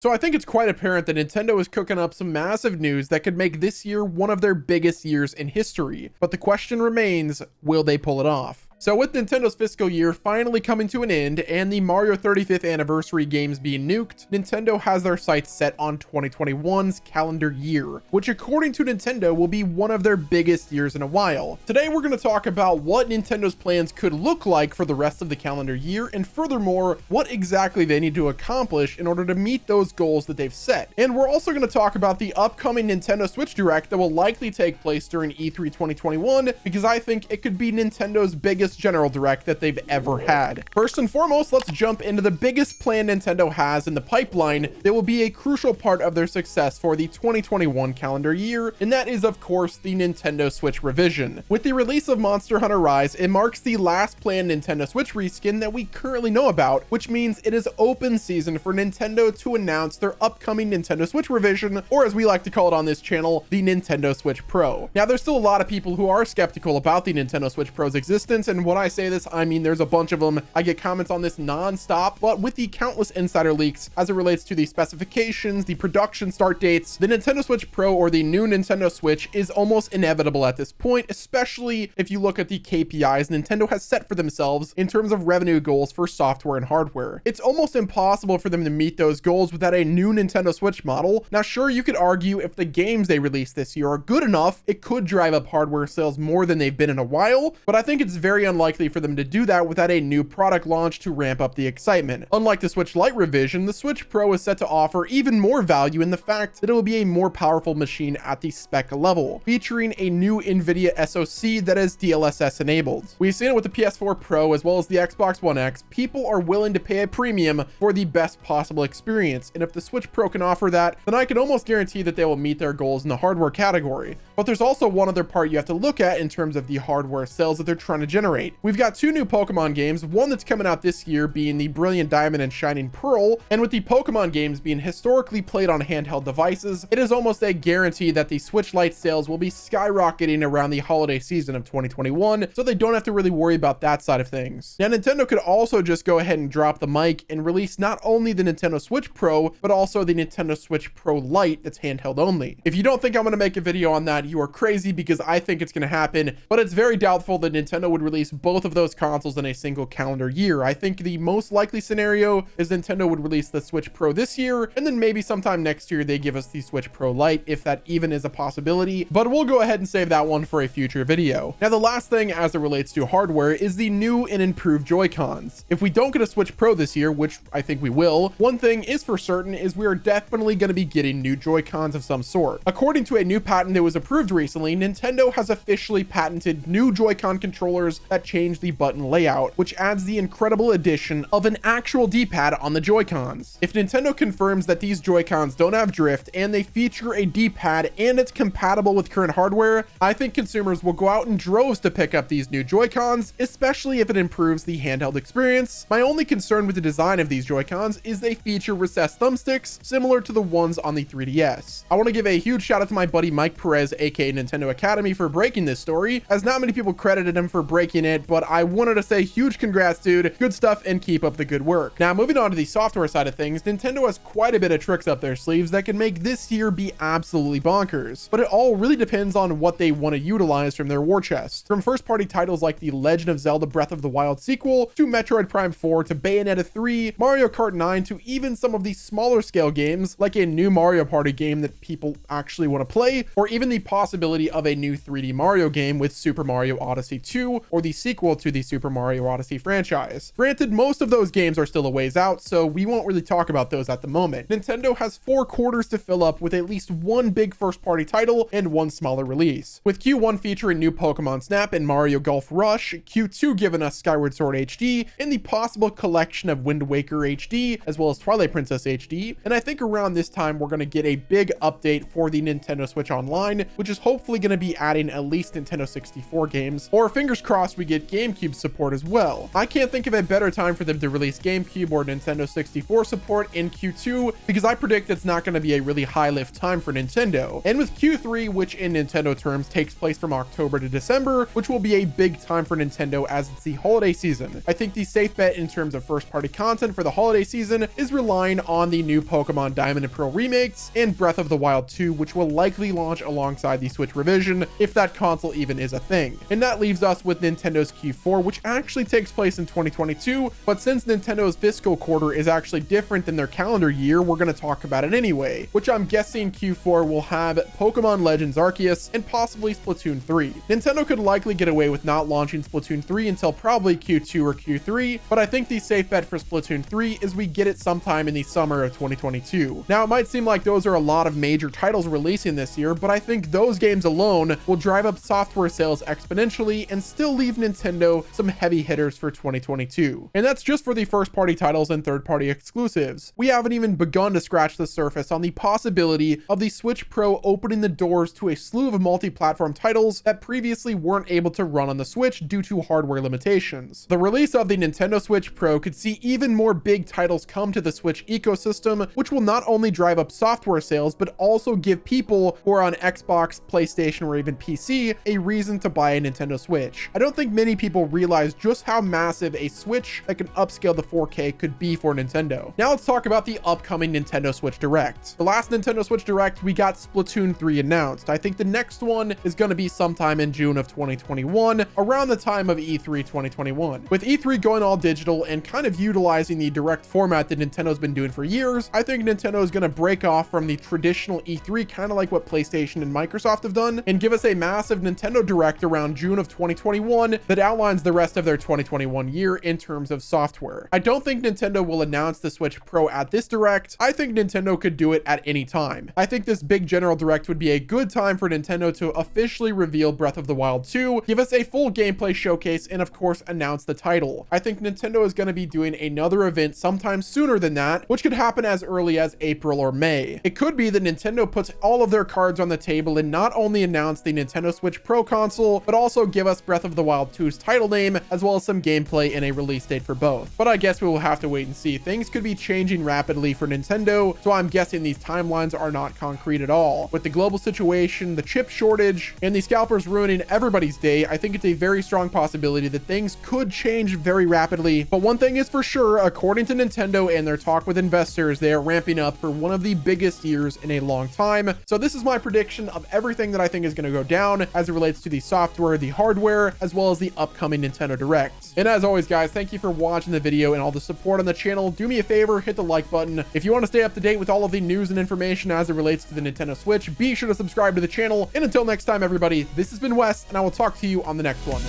So I think it's quite apparent that Nintendo is cooking up some massive news that could make this year one of their biggest years in history. But the question remains, will they pull it off? So with Nintendo's fiscal year finally coming to an end and the Mario 35th anniversary games being nuked, Nintendo has their sights set on 2021's calendar year, which according to Nintendo will be one of their biggest years in a while. Today we're going to talk about what Nintendo's plans could look like for the rest of the calendar year, and furthermore, what exactly they need to accomplish in order to meet those goals that they've set. And we're also going to talk about the upcoming Nintendo Switch Direct that will likely take place during E3 2021, because I think it could be Nintendo's biggest general direct that they've ever had. First and foremost, let's jump into the biggest plan Nintendo has in the pipeline that will be a crucial part of their success for the 2021 calendar year, and that is of course the Nintendo Switch revision. With the release of Monster Hunter Rise, it marks the last planned Nintendo Switch reskin that we currently know about, which means it is open season for Nintendo to announce their upcoming Nintendo Switch revision, or as we like to call it on this channel, the Nintendo Switch Pro. Now there's still a lot of people who are skeptical about the Nintendo Switch Pro's existence, and when I say this, I mean there's a bunch of them. I get comments on this non-stop, but with the countless insider leaks as it relates to the specifications, the production start dates, the Nintendo Switch Pro or the new Nintendo Switch is almost inevitable at this point, especially if you look at the KPIs Nintendo has set for themselves in terms of revenue goals for software and hardware. It's almost impossible for them to meet those goals without a new Nintendo Switch model. Now sure, you could argue if the games they release this year are good enough, it could drive up hardware sales more than they've been in a while, but I think it's very unlikely for them to do that without a new product launch to ramp up the excitement. Unlike the Switch Lite revision, the Switch Pro is set to offer even more value in the fact that it will be a more powerful machine at the spec level, featuring a new NVIDIA SoC that is DLSS enabled. We've seen it with the PS4 Pro as well as the Xbox One X. People are willing to pay a premium for the best possible experience, and if the Switch Pro can offer that, then I can almost guarantee that they will meet their goals in the hardware category. But there's also one other part you have to look at in terms of the hardware sales that they're trying to generate. We've got two new Pokemon games, one that's coming out this year being the Brilliant Diamond and Shining Pearl, and with the Pokemon games being historically played on handheld devices, it is almost a guarantee that the Switch Lite sales will be skyrocketing around the holiday season of 2021, so they don't have to really worry about that side of things. Now Nintendo could also just go ahead and drop the mic and release not only the Nintendo Switch Pro, but also the Nintendo Switch Pro Lite that's handheld only. If you don't think I'm going to make a video on that, you are crazy, because I think it's going to happen, but it's very doubtful that Nintendo would release both of those consoles in a single calendar year. I think the most likely scenario is Nintendo would release the Switch Pro this year, and then maybe sometime next year they give us the Switch Pro Lite, if that even is a possibility, but we'll go ahead and save that one for a future video. Now the last thing as it relates to hardware is the new and improved Joy-Cons. If we don't get a Switch Pro this year, which I think we will, one thing is for certain is we are definitely going to be getting new Joy-Cons of some sort. According to a new patent that was approved recently, Nintendo has officially patented new Joy-Con controllers that change the button layout, which adds the incredible addition of an actual D-pad on the Joy-Cons. If Nintendo confirms that these Joy-Cons don't have drift and they feature a D-pad and it's compatible with current hardware, I think consumers will go out in droves to pick up these new Joy-Cons, especially if it improves the handheld experience. My only concern with the design of these Joy-Cons is they feature recessed thumbsticks similar to the ones on the 3DS. I want to give a huge shout out to my buddy Mike Perez, aka NintendoAcademy, for breaking this story, as not many people credited him for breaking it, but I wanted to say huge congrats, dude. Good stuff, and keep up the good work. Now moving on to the software side of things, Nintendo has quite a bit of tricks up their sleeves that can make this year be absolutely bonkers, but it all really depends on what they want to utilize from their war chest. From first party titles like the Legend of Zelda Breath of the Wild sequel, to Metroid Prime 4, to Bayonetta 3, Mario Kart 9, to even some of the smaller scale games like a new Mario Party game that people actually want to play, or even the possibility of a new 3D Mario game with Super Mario Odyssey 2, or the sequel to the Super Mario Odyssey franchise. Granted, most of those games are still a ways out, so we won't really talk about those at the moment. Nintendo has 4 quarters to fill up with at least one big first party title and one smaller release, with Q1 featuring new Pokemon Snap and Mario Golf Rush, Q2 giving us Skyward Sword HD, and the possible collection of Wind Waker HD, as well as Twilight Princess HD, and I think around this time we're going to get a big update for the Nintendo Switch Online, which is hopefully going to be adding at least Nintendo 64 games, or fingers crossed course we get GameCube support as well. I can't think of a better time for them to release GameCube or Nintendo 64 support in Q2, because I predict it's not going to be a really high lift time for Nintendo. And with Q3, which in Nintendo terms takes place from October to December, which will be a big time for Nintendo as it's the holiday season, I think the safe bet in terms of first party content for the holiday season is relying on the new Pokemon Diamond and Pearl remakes and Breath of the Wild 2, which will likely launch alongside the Switch revision, if that console even is a thing. And that leaves us with Nintendo's Q4, which actually takes place in 2022, but since Nintendo's fiscal quarter is actually different than their calendar year, we're going to talk about it anyway, which I'm guessing Q4 will have Pokemon Legends Arceus and possibly Splatoon 3. Nintendo could likely get away with not launching Splatoon 3 until probably Q2 or Q3, but I think the safe bet for Splatoon 3 is we get it sometime in the summer of 2022. Now, it might seem like those are a lot of major titles releasing this year, but I think those games alone will drive up software sales exponentially and still leave Nintendo some heavy hitters for 2022. And that's just for the first party titles and third party exclusives. We haven't even begun to scratch the surface on the possibility of the Switch Pro opening the doors to a slew of multi-platform titles that previously weren't able to run on the Switch due to hardware limitations. The release of the Nintendo Switch Pro could see even more big titles come to the Switch ecosystem, which will not only drive up software sales, but also give people who are on Xbox, PlayStation, or even PC a reason to buy a Nintendo Switch. I don't think many people realize just how massive a Switch that can upscale the 4K could be for Nintendo. Now let's talk about the upcoming Nintendo Switch Direct. The last Nintendo Switch Direct, we got Splatoon 3 announced. I think the next one is going to be sometime in June of 2021, around the time of E3 2021. With E3 going all digital and kind of utilizing the direct format that Nintendo's been doing for years, I think Nintendo is going to break off from the traditional E3, kind of like what PlayStation and Microsoft have done, and give us a massive Nintendo Direct around June of 2021 that outlines the rest of their 2021 year in terms of software. I don't think Nintendo will announce the Switch Pro at this Direct. I think Nintendo could do it at any time. I think this big general Direct would be a good time for Nintendo to officially reveal Breath of the Wild 2, give us a full gameplay showcase, and of course announce the title. I think Nintendo is going to be doing another event sometime sooner than that, which could happen as early as April or May. It could be that Nintendo puts all of their cards on the table and not only announce the Nintendo Switch Pro console, but also give us Breath of the Wild 2's title name, as well as some gameplay and a release date for both. But I guess we will have to wait and see. Things could be changing rapidly for Nintendo, so I'm guessing these timelines are not concrete at all. With the global situation, the chip shortage, and the scalpers ruining everybody's day, I think it's a very strong possibility that things could change very rapidly. But one thing is for sure, according to Nintendo and their talk with investors, they are ramping up for one of the biggest years in a long time. So this is my prediction of everything that I think is going to go down as it relates to the software, the hardware, as well as the upcoming Nintendo Direct. And as always, guys, thank you for watching the video and all the support on the channel. Do me a favor, hit the like button. If you want to stay up to date with all of the news and information as it relates to the Nintendo Switch, be sure to subscribe to the channel. And until next time, everybody, this has been Wes, and I will talk to you on the next one.